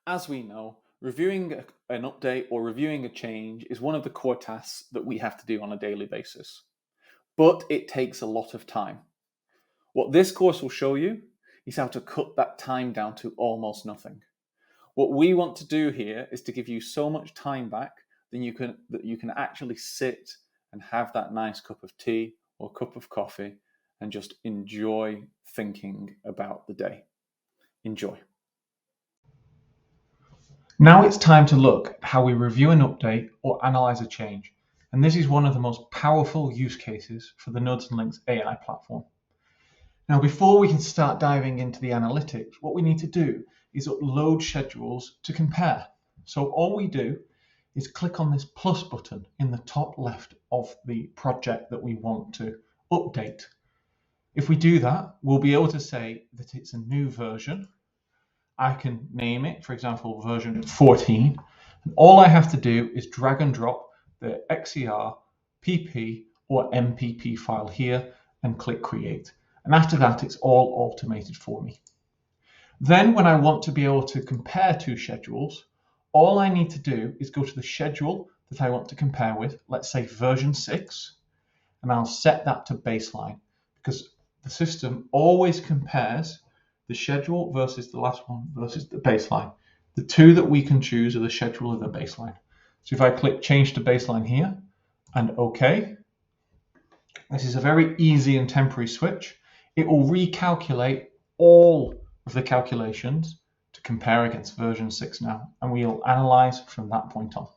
As we know, reviewing an update or reviewing a change is one of the core tasks that we have to do on a daily basis. But it takes a lot of time. What this course will show you is how to cut that time down to almost nothing. What we want to do here is to give you so much time back that you can actually sit and have that nice cup of tea or cup of coffee and just enjoy thinking about the day. Enjoy. Now it's time to look at how we review an update or analyze a change. And this is one of the most powerful use cases for the Nodes and Links AI platform. Now, before we can start diving into the analytics, what we need to do is upload schedules to compare. So all we do is click on this plus button in the top left of the project that we want to update. If we do that, we'll be able to say that it's a new version. I can name it, for example, version 14. And all I have to do is drag and drop the XCR, PP, or MPP file here and click create. And after that, it's all automated for me. Then when I want to be able to compare two schedules, all I need to do is go to the schedule that I want to compare with, let's say version 6, and I'll set that to baseline because the system always compares the schedule versus the last one versus the baseline. The two that we can choose are the schedule and the baseline. So if I click change to baseline here and OK, this is a very easy and temporary switch. It will recalculate all of the calculations to compare against version 6 now, and we'll analyze from that point on.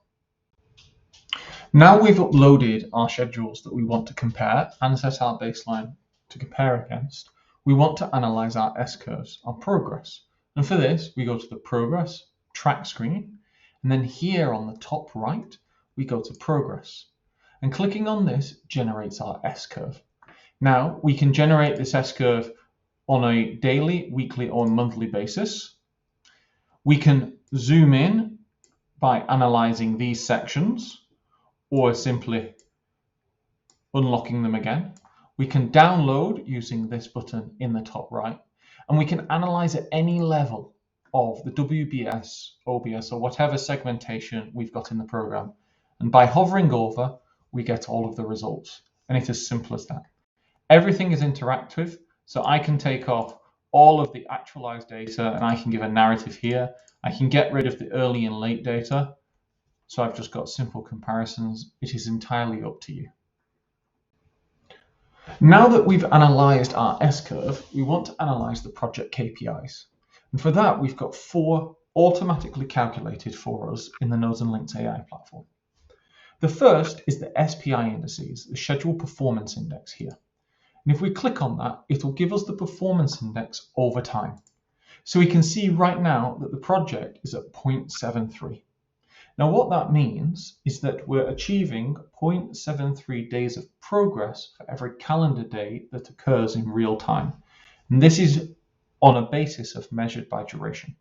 Now we've uploaded our schedules that we want to compare and set our baseline to compare against, we want to analyze our S-curves, our progress. And for this, we go to the progress track screen, and then here on the top right, we go to progress. And clicking on this generates our S-curve. Now, we can generate this S-curve on a daily, weekly, or monthly basis. We can zoom in by analyzing these sections, or simply unlocking them again. We can download using this button in the top right, and we can analyze at any level of the WBS, OBS, or whatever segmentation we've got in the program. And by hovering over, we get all of the results. And it's as simple as that. Everything is interactive, so I can take off all of the actualized data and I can give a narrative here. I can get rid of the early and late data. So I've just got simple comparisons. It is entirely up to you. Now that we've analyzed our S-curve, we want to analyze the project KPIs. And for that, we've got 4 automatically calculated for us in the Nodes and Links AI platform. The first is the SPI indices, the Schedule Performance Index here. And if we click on that, it'll give us the performance index over time. So we can see right now that the project is at 0.73. Now what that means is that we're achieving 0.73 days of progress for every calendar day that occurs in real time. And this is on a basis of measured by duration.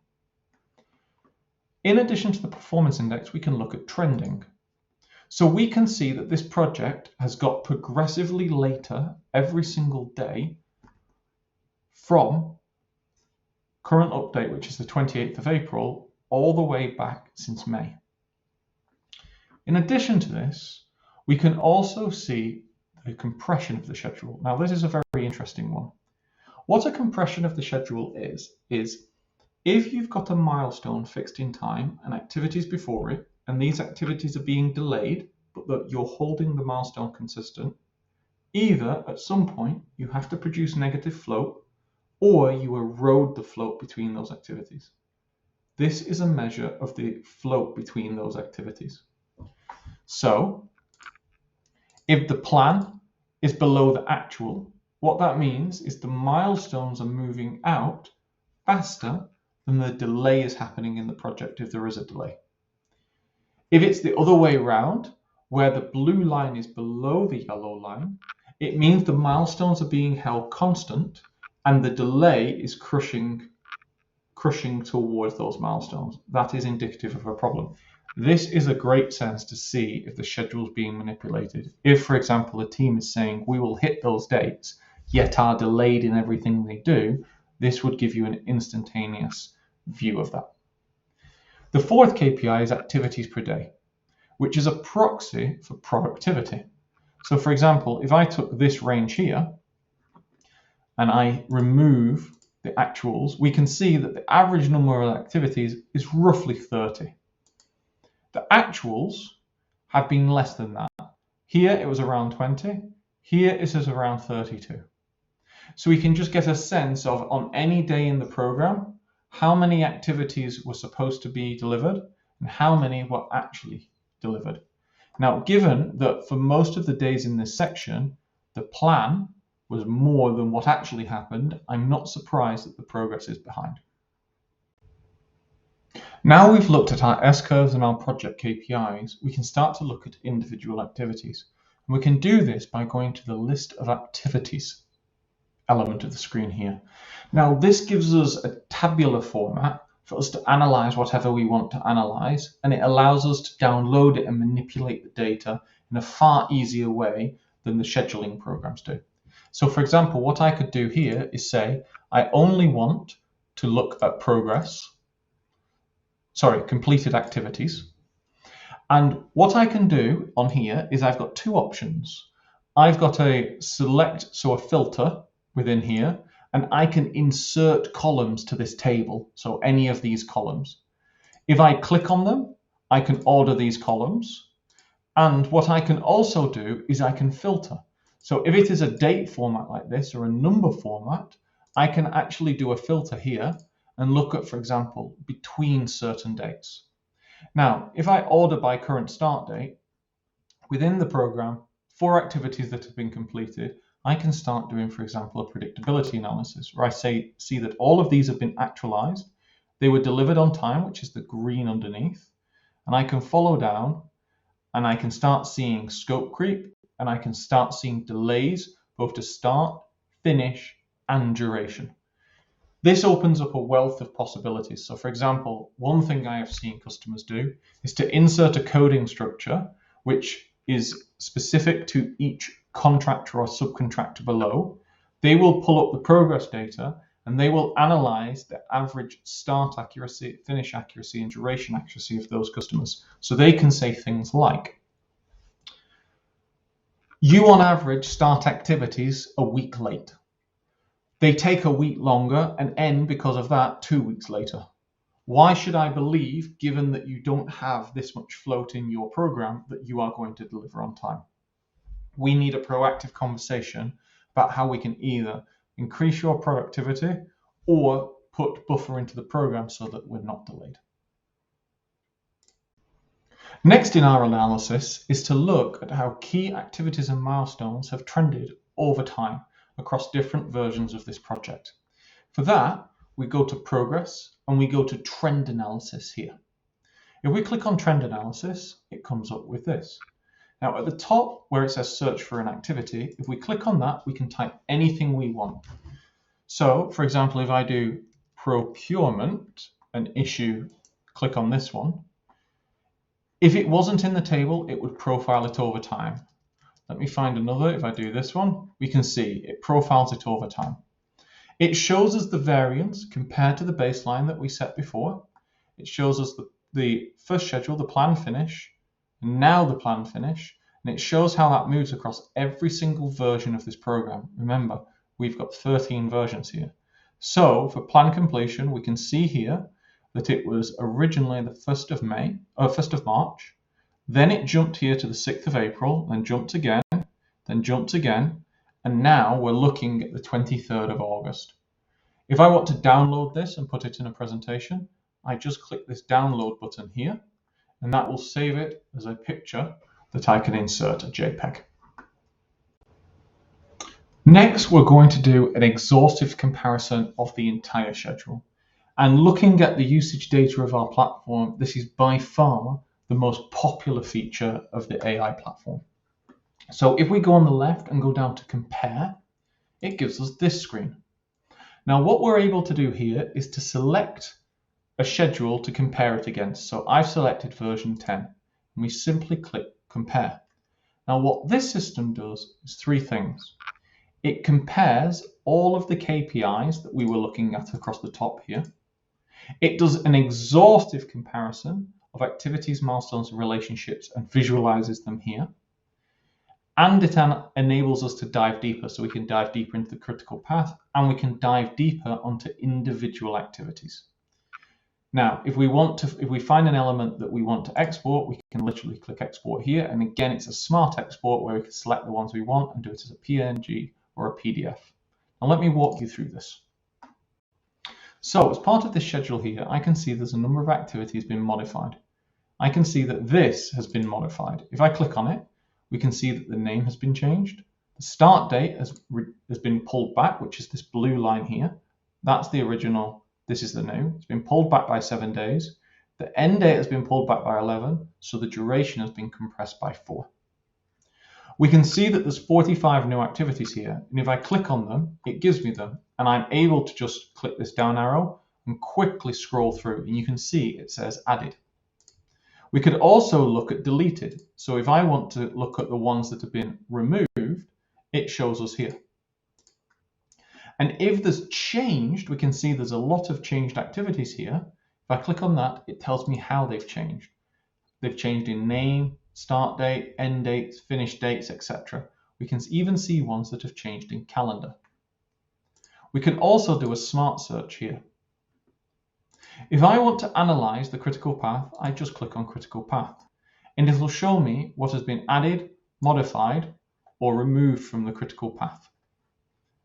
In addition to the performance index, we can look at trending. So we can see that this project has got progressively later every single day from current update, which is the 28th of April, all the way back since May. In addition to this, we can also see the compression of the schedule. Now, this is a very interesting one. What a compression of the schedule is if you've got a milestone fixed in time and activities before it, and these activities are being delayed, but that you're holding the milestone consistent, either at some point you have to produce negative float or you erode the float between those activities. This is a measure of the float between those activities. So if the plan is below the actual, what that means is the milestones are moving out faster than the delay is happening in the project if there is a delay. If it's the other way around, where the blue line is below the yellow line, it means the milestones are being held constant and the delay is crushing towards those milestones. That is indicative of a problem. This is a great sense to see if the schedule is being manipulated. If, for example, a team is saying we will hit those dates, yet are delayed in everything they do, this would give you an instantaneous view of that. The fourth KPI is activities per day, which is a proxy for productivity. So for example, if I took this range here and I remove the actuals, we can see that the average number of activities is roughly 30. The actuals have been less than that. Here it was around 20, here it is around 32. So we can just get a sense of, on any day in the program, how many activities were supposed to be delivered and how many were actually delivered. Now, given that for most of the days in this section, the plan was more than what actually happened, I'm not surprised that the progress is behind. Now we've looked at our S-curves and our project KPIs, we can start to look at individual activities. And we can do this by going to the list of activities element of the screen here. Now this gives us a tabular format for us to analyze whatever we want to analyze, and it allows us to download it and manipulate the data in a far easier way than the scheduling programs do. So for example, what I could do here is say, I only want to look at completed activities. And what I can do on here is I've got two options. I've got a select, so a filter within here, and I can insert columns to this table, so any of these columns. If I click on them, I can order these columns, and what I can also do is I can filter. So if it is a date format like this or a number format, I can actually do a filter here and look at, for example, between certain dates. Now, if I order by current start date, within the program, for activities that have been completed, I can start doing, for example, a predictability analysis where I see that all of these have been actualized, they were delivered on time, which is the green underneath, and I can follow down and I can start seeing scope creep and I can start seeing delays both to start, finish, and duration. This opens up a wealth of possibilities. So for example, one thing I have seen customers do is to insert a coding structure which is specific to each contractor or subcontractor below. They will pull up the progress data and they will analyze the average start accuracy, finish accuracy, and duration accuracy of those customers. So they can say things like, you on average start activities a week late. They take a week longer and end because of that 2 weeks later. Why should I believe, given that you don't have this much float in your program, that you are going to deliver on time? We need a proactive conversation about how we can either increase your productivity or put buffer into the program so that we're not delayed. Next in our analysis is to look at how key activities and milestones have trended over time across different versions of this project. For that, we go to progress and we go to trend analysis here. If we click on trend analysis, it comes up with this. Now at the top where it says search for an activity, if we click on that, we can type anything we want. So for example, if I do procurement and issue, click on this one. If it wasn't in the table, it would profile it over time. Let me find another. If I do this one, we can see it profiles it over time. It shows us the variance compared to the baseline that we set before. It shows us the first schedule, the plan finish, and now the plan finish, and it shows how that moves across every single version of this program. Remember, we've got 13 versions here. So for plan completion, we can see here that it was originally the 1st of March, then it jumped here to the 6th of April, then jumped again, and now we're looking at the 23rd of August. If I want to download this and put it in a presentation, I just click this download button here, and that will save it as a picture that I can insert a JPEG. Next, we're going to do an exhaustive comparison of the entire schedule. And looking at the usage data of our platform, this is by far the most popular feature of the AI platform. So if we go on the left and go down to compare, it gives us this screen. Now what we're able to do here is to select a schedule to compare it against. So I've selected version 10 and we simply click compare. Now what this system does is three things. It compares all of the KPIs that we were looking at across the top here. It does an exhaustive comparison of activities, milestones, and relationships and visualizes them here. And it enables us to dive deeper, so we can dive deeper into the critical path and we can dive deeper onto individual activities. Now, if we find an element that we want to export, we can literally click export here. And again, it's a smart export where we can select the ones we want and do it as a PNG or a PDF. Now let me walk you through this. So as part of this schedule here, I can see there's a number of activities being modified. I can see that this has been modified. If I click on it, we can see that the name has been changed. The start date has been pulled back, which is this blue line here. That's the original. This is the new. It's been pulled back by 7 days. The end date has been pulled back by 11, so the duration has been compressed by 4. We can see that there's 45 new activities here, and if I click on them, it gives me them, and I'm able to just click this down arrow and quickly scroll through, and you can see it says added. We could also look at deleted. So if I want to look at the ones that have been removed, it shows us here. And if there's changed, we can see there's a lot of changed activities here. If I click on that, it tells me how they've changed. They've changed in name, start date, end dates, finish dates, etc. We can even see ones that have changed in calendar. We can also do a smart search here. If I want to analyze the critical path, I just click on critical path, and it will show me what has been added, modified, or removed from the critical path.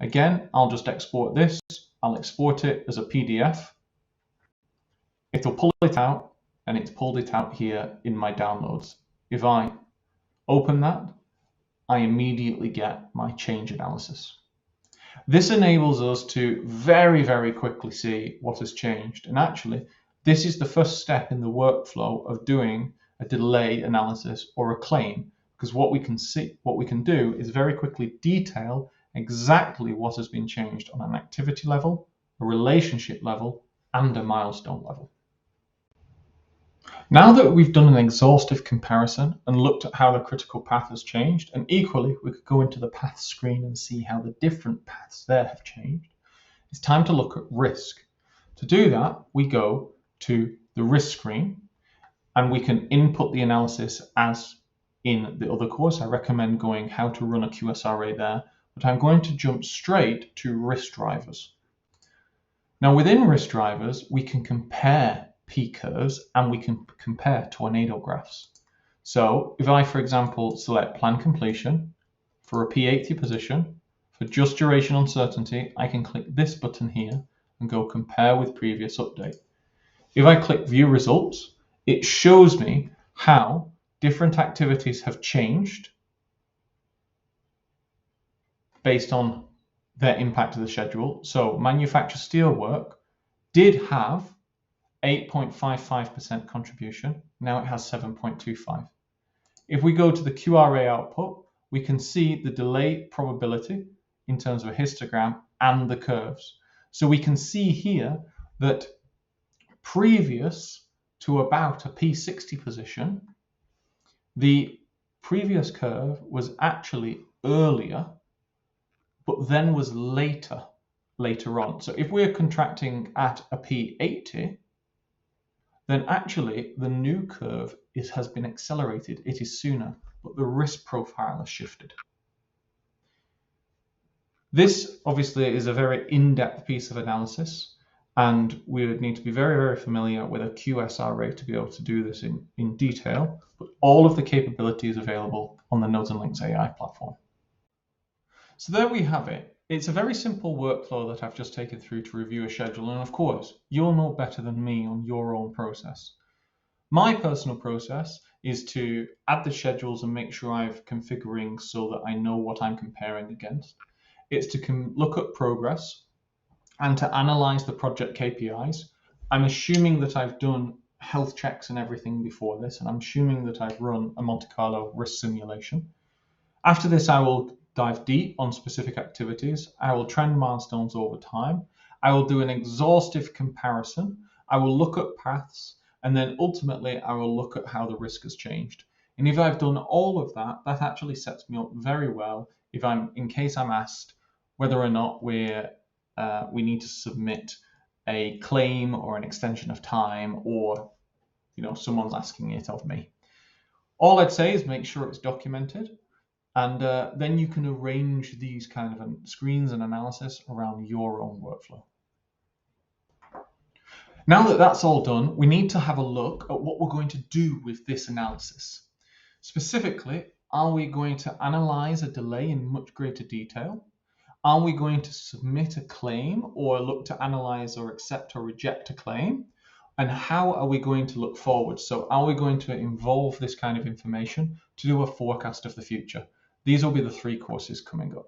Again, I'll just export this. I'll export it as a PDF. It'll pull it out, and it's pulled it out here in my downloads. If I open that, I immediately get my change analysis. This enables us to very, very quickly see what has changed. And actually, this is the first step in the workflow of doing a delay analysis or a claim, because what we can do is very quickly detail exactly what has been changed on an activity level, a relationship level, and a milestone level. Now that we've done an exhaustive comparison and looked at how the critical path has changed, and equally we could go into the path screen and see how the different paths there have changed, it's time to look at risk. To do that, we go to the risk screen and we can input the analysis as in the other course. I recommend going how to run a QSRA there, but I'm going to jump straight to risk drivers. Now within risk drivers, we can compare P-curves and we can compare tornado graphs. So if I, for example, select plan completion for a P80 position, for just duration uncertainty, I can click this button here and go compare with previous update. If I click view results, it shows me how different activities have changed based on their impact to the schedule. So manufacture steelwork did have 8.55% contribution. Now it has 7.25. If we go to the QRA output, we can see the delay probability in terms of a histogram and the curves. So we can see here that previous to about a P60 position, the previous curve was actually earlier, but then was later on. So if we're contracting at a P80, then actually the new curve has been accelerated. It is sooner, but the risk profile has shifted. This obviously is a very in-depth piece of analysis, and we would need to be very, very familiar with a QSRA to be able to do this in detail, but all of the capabilities available on the Nodes and Links AI platform. So there we have it. It's a very simple workflow that I've just taken through to review a schedule, and of course, you'll know better than me on your own process. My personal process is to add the schedules and make sure I'm configuring so that I know what I'm comparing against. It's to look at progress and to analyze the project KPIs. I'm assuming that I've done health checks and everything before this, and I'm assuming that I've run a Monte Carlo risk simulation. After this, I will dive deep on specific activities. I will trend milestones over time. I will do an exhaustive comparison. I will look at paths, and then ultimately I will look at how the risk has changed. And if I've done all of that, that actually sets me up very well in case I'm asked whether or not we need to submit a claim or an extension of time, or someone's asking it of me. All I'd say is make sure it's documented, and then you can arrange these kind of screens and analysis around your own workflow. Now that that's all done, we need to have a look at what we're going to do with this analysis. Specifically, are we going to analyze a delay in much greater detail? Are we going to submit a claim or look to analyze or accept or reject a claim? And how are we going to look forward? So are we going to involve this kind of information to do a forecast of the future? These will be the 3 courses coming up.